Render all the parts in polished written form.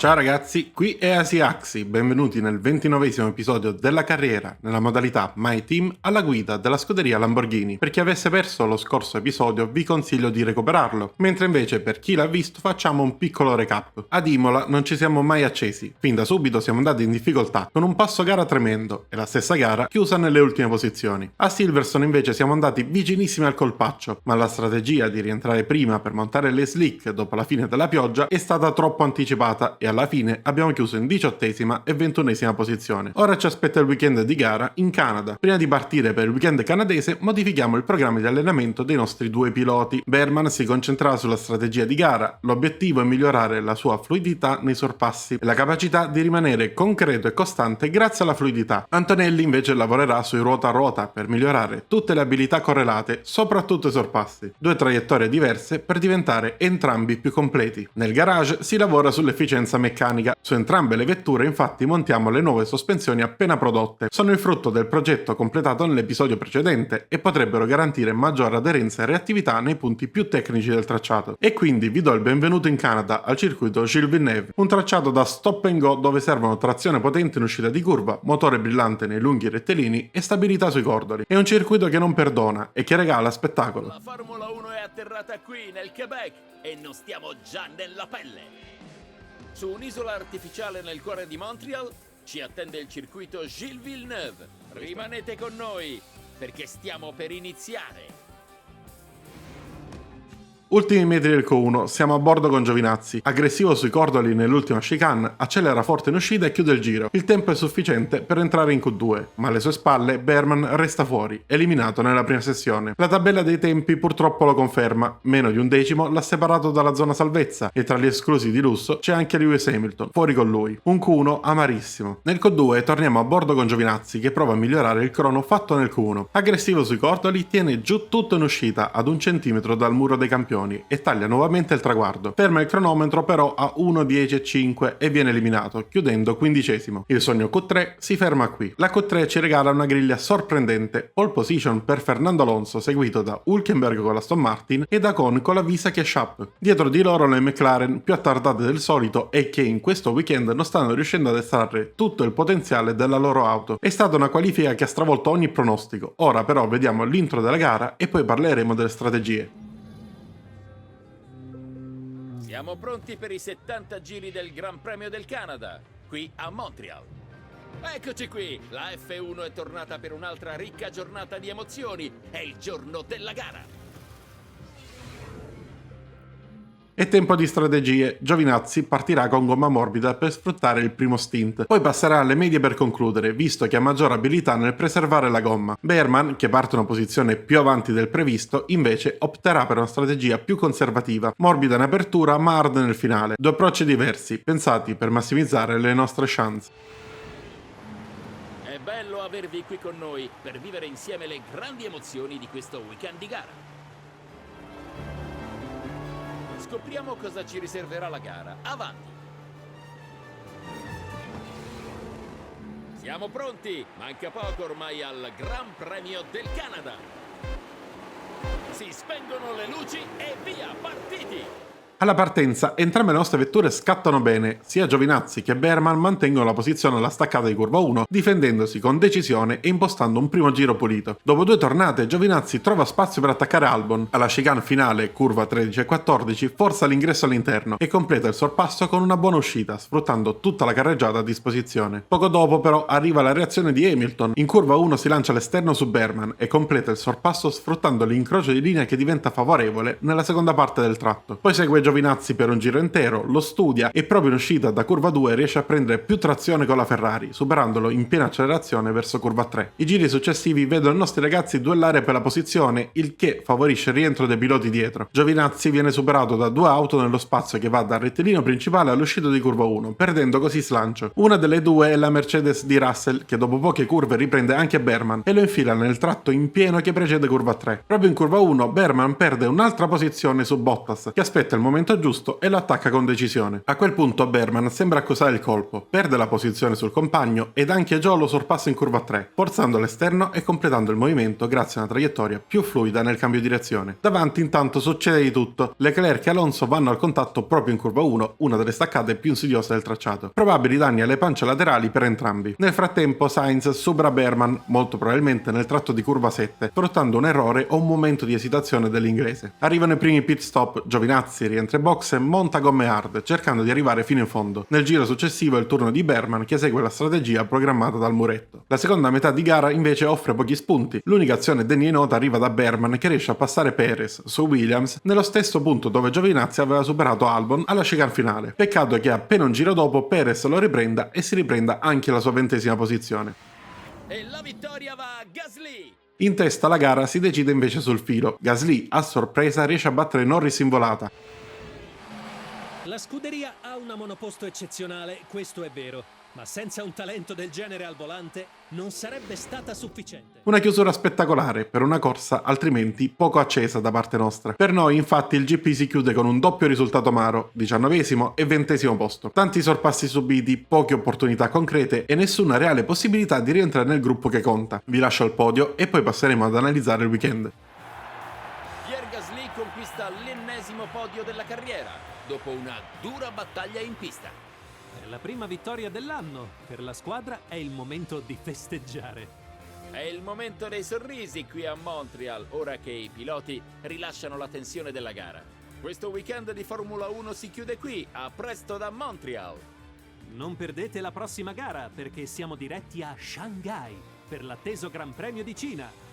Ciao ragazzi, qui è Asiaxi, benvenuti nel 29esimo episodio della carriera nella modalità My Team alla guida della scuderia Lamborghini. Per chi avesse perso lo scorso episodio vi consiglio di recuperarlo, mentre invece per chi l'ha visto facciamo un piccolo recap. Ad Imola non ci siamo mai accesi, fin da subito siamo andati in difficoltà con un passo gara tremendo e la stessa gara chiusa nelle ultime posizioni. A Silverstone invece siamo andati vicinissimi al colpaccio, ma la strategia di rientrare prima per montare le slick dopo la fine della pioggia è stata troppo anticipata e alla fine abbiamo chiuso in 18ª e 21ª posizione. Ora ci aspetta il weekend di gara in Canada. Prima di partire per il weekend canadese modifichiamo il programma di allenamento dei nostri due piloti. Berman si concentrerà sulla strategia di gara, l'obiettivo è migliorare la sua fluidità nei sorpassi e la capacità di rimanere concreto e costante grazie alla fluidità. Antonelli invece lavorerà sui ruota a ruota per migliorare tutte le abilità correlate, soprattutto i sorpassi. Due traiettorie diverse per diventare entrambi più completi. Nel garage si lavora sull'efficienza meccanica. Su entrambe le vetture infatti montiamo le nuove sospensioni appena prodotte. Sono il frutto del progetto completato nell'episodio precedente e potrebbero garantire maggiore aderenza e reattività nei punti più tecnici del tracciato. E quindi vi do il benvenuto in Canada al circuito Gilles Villeneuve, un tracciato da stop and go dove servono trazione potente in uscita di curva, motore brillante nei lunghi rettilini e stabilità sui cordoli. È un circuito che non perdona e che regala spettacolo. La Formula 1 è atterrata qui nel Quebec e non stiamo già nella pelle. Su un'isola artificiale nel cuore di Montreal ci attende il circuito Gilles Villeneuve. Rimanete con noi perché stiamo per iniziare. Ultimi metri del Q1, siamo a bordo con Giovinazzi, aggressivo sui cordoli nell'ultima chicane, accelera forte in uscita e chiude il giro. Il tempo è sufficiente per entrare in Q2, ma alle sue spalle Berman resta fuori, eliminato nella prima sessione. La tabella dei tempi purtroppo lo conferma, meno di un decimo l'ha separato dalla zona salvezza e tra gli esclusi di lusso c'è anche Lewis Hamilton, fuori con lui. Un Q1 amarissimo. Nel Q2 torniamo a bordo con Giovinazzi che prova a migliorare il crono fatto nel Q1. Aggressivo sui cordoli, tiene giù tutto in uscita ad 1 centimetro dal muro dei campioni e taglia nuovamente il traguardo. Ferma il cronometro però a 1:10.5 e viene eliminato, chiudendo 15esimo. Il sogno Q3 si ferma qui. La Q3 ci regala una griglia sorprendente, pole position per Fernando Alonso seguito da Hülkenberg con la Aston Martin e da Ocon con la Visa Cash Up. Dietro di loro le McLaren più attardate del solito e che in questo weekend non stanno riuscendo ad estrarre tutto il potenziale della loro auto. È stata una qualifica che ha stravolto ogni pronostico. Ora però vediamo l'intro della gara e poi parleremo delle strategie. Siamo pronti per i 70 giri del Gran Premio del Canada, qui a Montreal. Eccoci qui, la F1 è tornata per un'altra ricca giornata di emozioni. È il giorno della gara. È tempo di strategie. Giovinazzi partirà con gomma morbida per sfruttare il primo stint, poi passerà alle medie per concludere, visto che ha maggior abilità nel preservare la gomma. Berman, che parte una posizione più avanti del previsto, invece opterà per una strategia più conservativa, morbida in apertura ma hard nel finale. Due approcci diversi, pensati per massimizzare le nostre chance. È bello avervi qui con noi per vivere insieme le grandi emozioni di questo weekend di gara. Scopriamo cosa ci riserverà la gara. Avanti! Siamo pronti! Manca poco ormai al Gran Premio del Canada! Si spengono le luci e via, partiti! Alla partenza entrambe le nostre vetture scattano bene, sia Giovinazzi che Berman mantengono la posizione alla staccata di curva 1, difendendosi con decisione e impostando un primo giro pulito. Dopo due tornate Giovinazzi trova spazio per attaccare Albon, alla chicane finale, curva 13 e 14, forza l'ingresso all'interno e completa il sorpasso con una buona uscita, sfruttando tutta la carreggiata a disposizione. Poco dopo però arriva la reazione di Hamilton, in curva 1 si lancia all'esterno su Berman e completa il sorpasso sfruttando l'incrocio di linea che diventa favorevole nella seconda parte del tratto. Poi segue Giovinazzi per un giro intero, lo studia e proprio in uscita da curva 2 riesce a prendere più trazione con la Ferrari, superandolo in piena accelerazione verso curva 3. I giri successivi vedono i nostri ragazzi duellare per la posizione, il che favorisce il rientro dei piloti dietro. Giovinazzi viene superato da due auto nello spazio che va dal rettilineo principale all'uscita di curva 1, perdendo così slancio. Una delle due è la Mercedes di Russell, che dopo poche curve riprende anche Berman e lo infila nel tratto in pieno che precede curva 3. Proprio in curva 1 Berman perde un'altra posizione su Bottas, che aspetta il momento momento giusto e lo attacca con decisione. A quel punto Berman sembra accusare il colpo, perde la posizione sul compagno ed anche Joe lo sorpassa in curva 3, forzando l'esterno e completando il movimento grazie a una traiettoria più fluida nel cambio direzione. Davanti intanto succede di tutto, Leclerc e Alonso vanno al contatto proprio in curva 1, una delle staccate più insidiose del tracciato. Probabili danni alle pance laterali per entrambi. Nel frattempo Sainz supera Berman, molto probabilmente nel tratto di curva 7, sfruttando un errore o un momento di esitazione dell'inglese. Arrivano i primi pit stop, Giovinazzi rientra in box e monta gomme hard, cercando di arrivare fino in fondo. Nel giro successivo è il turno di Berman che segue la strategia programmata dal muretto. La seconda metà di gara invece offre pochi spunti. L'unica azione degna e nota arriva da Berman che riesce a passare Perez su Williams nello stesso punto dove Giovinazzi aveva superato Albon alla chicane finale. Peccato che appena un giro dopo Perez lo riprenda e si riprenda anche la sua 20ª posizione. E la vittoria va a Gasly! In testa la gara si decide invece sul filo. Gasly, a sorpresa, riesce a battere Norris in volata. La scuderia ha una monoposto eccezionale, questo è vero, ma senza un talento del genere al volante non sarebbe stata sufficiente. Una chiusura spettacolare per una corsa altrimenti poco accesa da parte nostra. Per noi infatti il GP si chiude con un doppio risultato amaro, 19° e 20° posto. Tanti sorpassi subiti, poche opportunità concrete e nessuna reale possibilità di rientrare nel gruppo che conta. Vi lascio al podio e poi passeremo ad analizzare il weekend. Pierre Gasly conquista l'10° podio della carriera, dopo una dura battaglia in pista. È la prima vittoria dell'anno, per la squadra è il momento di festeggiare. È il momento dei sorrisi qui a Montreal, ora che i piloti rilasciano la tensione della gara. Questo weekend di Formula 1 si chiude qui, a presto da Montreal. Non perdete la prossima gara, perché siamo diretti a Shanghai, per l'atteso Gran Premio di Cina.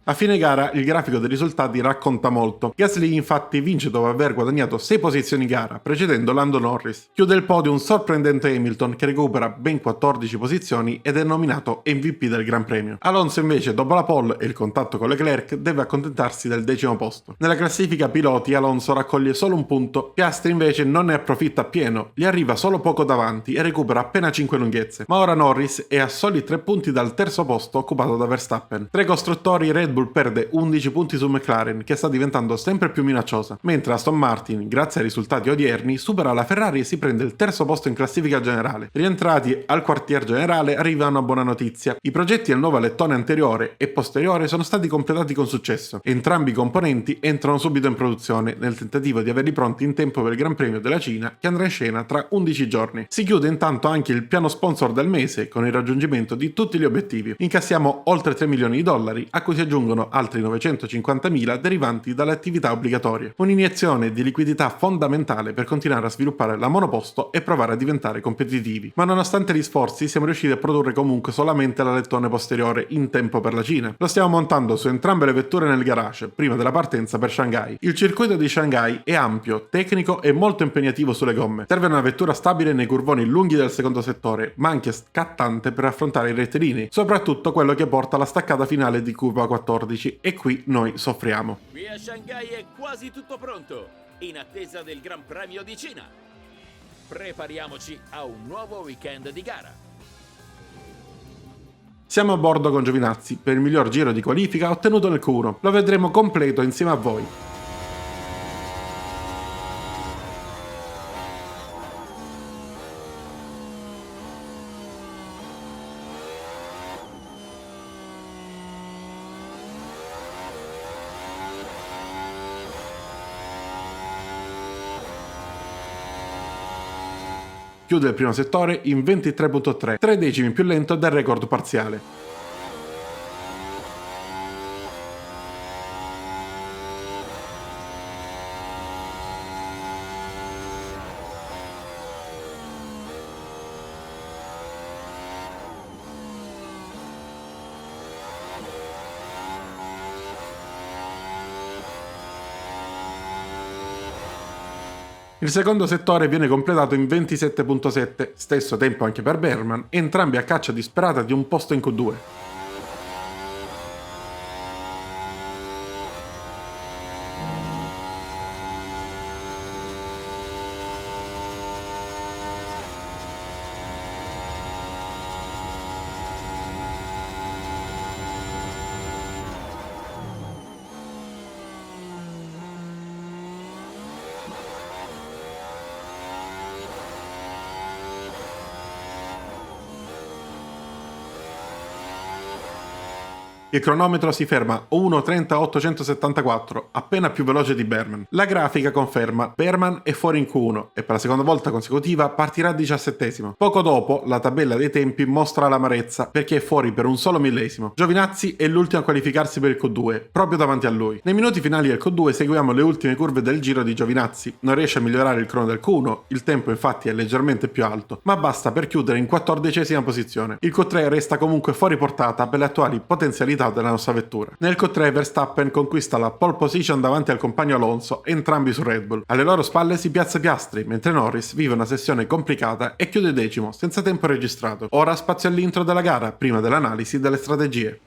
A fine gara il grafico dei risultati racconta molto. Gasly infatti vince dopo aver guadagnato 6 posizioni in gara, precedendo Lando Norris. Chiude il podio un sorprendente Hamilton che recupera ben 14 posizioni ed è nominato MVP del Gran Premio. Alonso invece, dopo la pole e il contatto con Leclerc, deve accontentarsi del 10° posto. Nella classifica piloti Alonso raccoglie solo un punto, Piastri invece non ne approfitta appieno, gli arriva solo poco davanti e recupera appena 5 lunghezze. Ma ora Norris è a soli 3 punti dal 3° posto occupato da Verstappen. Tra i costruttori Red Bull perde 11 punti su McLaren, che sta diventando sempre più minacciosa, mentre Aston Martin, grazie ai risultati odierni, supera la Ferrari e si prende il 3° posto in classifica generale. Rientrati al quartier generale arriva una buona notizia. I progetti del nuovo alettone anteriore e posteriore sono stati completati con successo. Entrambi i componenti entrano subito in produzione, nel tentativo di averli pronti in tempo per il Gran Premio della Cina, che andrà in scena tra 11 giorni. Si chiude intanto anche il piano sponsor del mese, con il raggiungimento di tutti gli obiettivi. Incassiamo oltre 3 milioni di dollari, a cui si aggiungono altri 950.000 derivanti dalle attività obbligatorie. Un'iniezione di liquidità fondamentale per continuare a sviluppare la monoposto e provare a diventare competitivi. Ma nonostante gli sforzi siamo riusciti a produrre comunque solamente l'alettone posteriore in tempo per la Cina. Lo stiamo montando su entrambe le vetture nel garage, prima della partenza per Shanghai. Il circuito di Shanghai è ampio, tecnico e molto impegnativo sulle gomme. Serve una vettura stabile nei curvoni lunghi del secondo settore, ma anche scattante per affrontare i rettilini, soprattutto quello che porta alla staccata finale di curva 14. E qui noi soffriamo. Qui a Shanghai è quasi tutto pronto, in attesa del Gran Premio di Cina. Prepariamoci a un nuovo weekend di gara. Siamo a bordo con Giovinazzi per il miglior giro di qualifica ottenuto nel Q1. Lo vedremo completo insieme a voi. Chiude il primo settore in 23.3, 3 decimi più lento del record parziale. Il secondo settore viene completato in 27.7, stesso tempo anche per Berman, entrambi a caccia disperata di un posto in Q2. Il cronometro si ferma a 1.30.874, appena più veloce di Behrman. La grafica conferma Behrman è fuori in Q1 e per la seconda volta consecutiva partirà 17esimo. Poco dopo la tabella dei tempi mostra l'amarezza perché è fuori per un solo millesimo. Giovinazzi è l'ultimo a qualificarsi per il Q2, proprio davanti a lui. Nei minuti finali del Q2 seguiamo le ultime curve del giro di Giovinazzi. Non riesce a migliorare il crono del Q1, il tempo infatti è leggermente più alto, ma basta per chiudere in 14esima posizione. Il Q3 resta comunque fuori portata per le attuali potenzialità della nostra vettura. Nel Q3 Verstappen conquista la pole position davanti al compagno Alonso, entrambi su Red Bull. Alle loro spalle si piazza Piastri, mentre Norris vive una sessione complicata e chiude decimo, senza tempo registrato. Ora spazio all'intro della gara, prima dell'analisi delle strategie.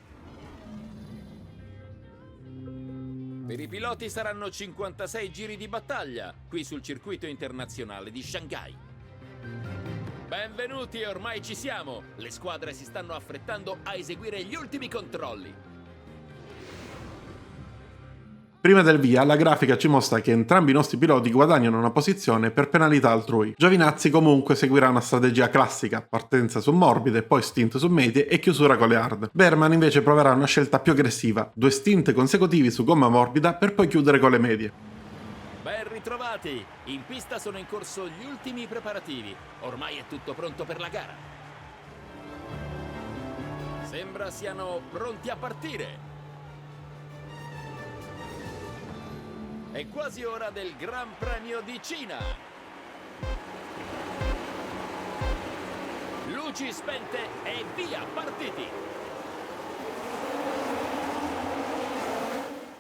Per i piloti saranno 56 giri di battaglia, qui sul circuito internazionale di Shanghai. Benvenuti, ormai ci siamo! Le squadre si stanno affrettando a eseguire gli ultimi controlli. Prima del via, la grafica ci mostra che entrambi i nostri piloti guadagnano una posizione per penalità altrui. Giovinazzi comunque seguirà una strategia classica, partenza su morbide, poi stint su medie e chiusura con le hard. Behrman invece proverà una scelta più aggressiva, 2 stint consecutivi su gomma morbida per poi chiudere con le medie. Ben ritrovati! In pista sono in corso gli ultimi preparativi. Ormai è tutto pronto per la gara. Sembra siano pronti a partire. È quasi ora del Gran Premio di Cina. Luci spente e via, partiti!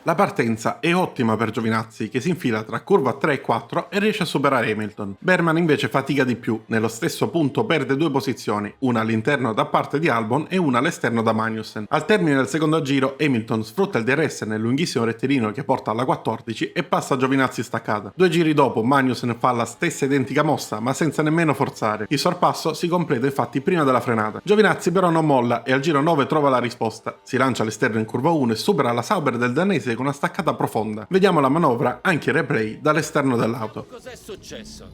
La partenza è ottima per Giovinazzi, che si infila tra curva 3 e 4 e riesce a superare Hamilton. Behrman invece fatica di più, nello stesso punto perde 2 posizioni, una all'interno da parte di Albon e una all'esterno da Magnussen. Al termine del secondo giro Hamilton sfrutta il DRS nel lunghissimo rettilineo che porta alla 14 e passa Giovinazzi staccata. 2 giri dopo Magnussen fa la stessa identica mossa, ma senza nemmeno forzare. Il sorpasso si completa infatti prima della frenata. Giovinazzi però non molla e al giro 9 trova la risposta. Si lancia all'esterno in curva 1 e supera la Sauber del danese con una staccata profonda. Vediamo la manovra anche in replay dall'esterno dell'auto. Cos'è successo?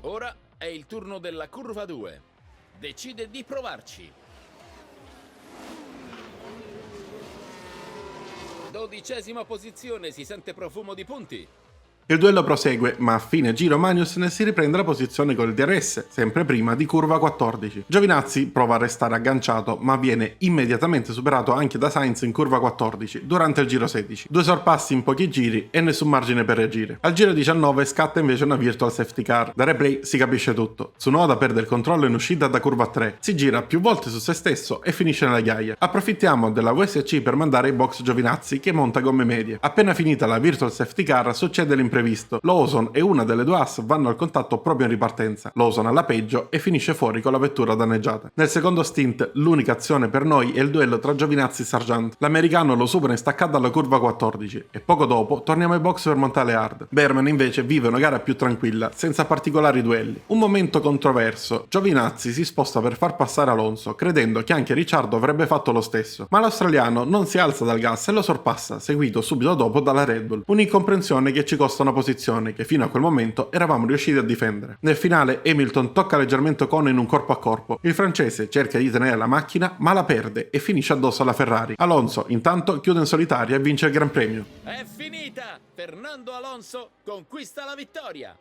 Ora è il turno della curva 2. Decide di provarci. 12ª posizione, si sente profumo di punti. Il duello prosegue, ma a fine giro Magnussen si riprende la posizione con il DRS, sempre prima di curva 14. Giovinazzi prova a restare agganciato, ma viene immediatamente superato anche da Sainz in curva 14, durante il giro 16. 2 sorpassi in pochi giri e nessun margine per reagire. Al giro 19 scatta invece una virtual safety car. Da replay si capisce tutto. Tsunoda perde il controllo in uscita da curva 3, si gira più volte su se stesso e finisce nella ghiaia. Approfittiamo della VSC per mandare in box Giovinazzi che monta gomme medie. Appena finita la virtual safety car succede l'imprevisto. Lawson e una delle 2 Haas vanno al contatto proprio in ripartenza. Lawson alla peggio e finisce fuori con la vettura danneggiata. Nel secondo stint l'unica azione per noi è il duello tra Giovinazzi e Sargent. L'americano lo supera in staccata alla curva 14 e poco dopo torniamo ai box per montare le hard. Behrman invece vive una gara più tranquilla, senza particolari duelli. Un momento controverso. Giovinazzi si sposta per far passare Alonso, credendo che anche Ricciardo avrebbe fatto lo stesso. Ma l'australiano non si alza dal gas e lo sorpassa, seguito subito dopo dalla Red Bull. Un'incomprensione che ci costa una posizione che fino a quel momento eravamo riusciti a difendere. Nel finale Hamilton tocca leggermente Ocon in un corpo a corpo. Il francese cerca di tenere la macchina ma la perde e finisce addosso alla Ferrari. Alonso intanto chiude in solitaria e vince il Gran Premio. È finita! Fernando Alonso conquista la vittoria!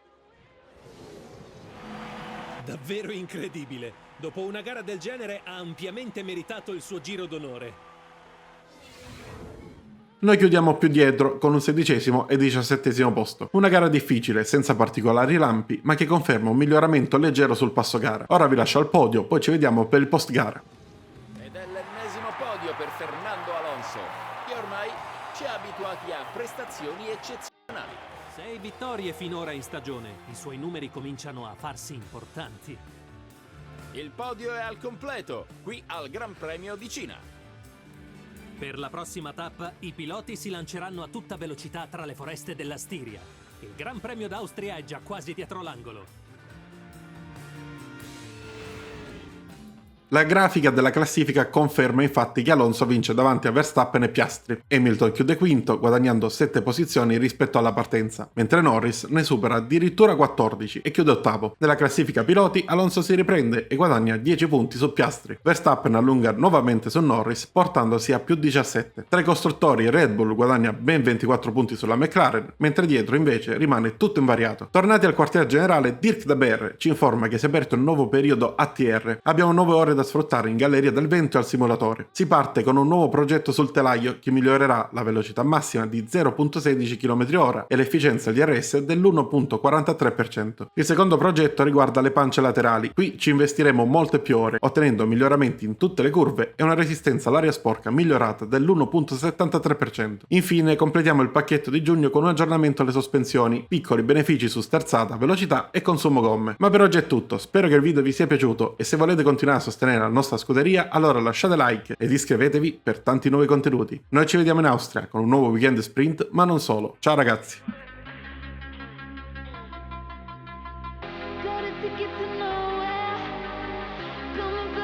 Davvero incredibile! Dopo una gara del genere ha ampiamente meritato il suo giro d'onore. Noi chiudiamo più dietro con un 16° e 17° posto. Una gara difficile, senza particolari lampi, ma che conferma un miglioramento leggero sul passo gara. Ora vi lascio al podio, poi ci vediamo per il post gara. Ed è l'10° podio per Fernando Alonso, che ormai ci ha abituati a prestazioni eccezionali. 6 vittorie finora in stagione. I suoi numeri cominciano a farsi importanti. Il podio è al completo, qui al Gran Premio di Cina. Per la prossima tappa, i piloti si lanceranno a tutta velocità tra le foreste della Stiria. Il Gran Premio d'Austria è già quasi dietro l'angolo. La grafica della classifica conferma infatti che Alonso vince davanti a Verstappen e Piastri. Hamilton chiude quinto, guadagnando 7 posizioni rispetto alla partenza, mentre Norris ne supera addirittura 14 e chiude ottavo. Nella classifica piloti Alonso si riprende e guadagna 10 punti su Piastri. Verstappen allunga nuovamente su Norris, portandosi a più 17. Tra i costruttori Red Bull guadagna ben 24 punti sulla McLaren, mentre dietro invece rimane tutto invariato. Tornati al quartier generale, Dirk De Beer ci informa che si è aperto un nuovo periodo ATR. Abbiamo 9 ore da sfruttare in Galleria del Vento e al simulatore. Si parte con un nuovo progetto sul telaio che migliorerà la velocità massima di 0.16 km/h e l'efficienza di RS dell'1.43%. Il secondo progetto riguarda le pance laterali. Qui ci investiremo molte più ore, ottenendo miglioramenti in tutte le curve e una resistenza all'aria sporca migliorata dell'1.73%. Infine completiamo il pacchetto di giugno con un aggiornamento alle sospensioni, piccoli benefici su sterzata, velocità e consumo gomme. Ma per oggi è tutto, spero che il video vi sia piaciuto e se volete continuare a sostenere la nostra scuderia allora lasciate like ed iscrivetevi per tanti nuovi contenuti. Noi ci vediamo in Austria con un nuovo weekend sprint, ma non solo. Ciao ragazzi! Got a ticket to nowhere. Coming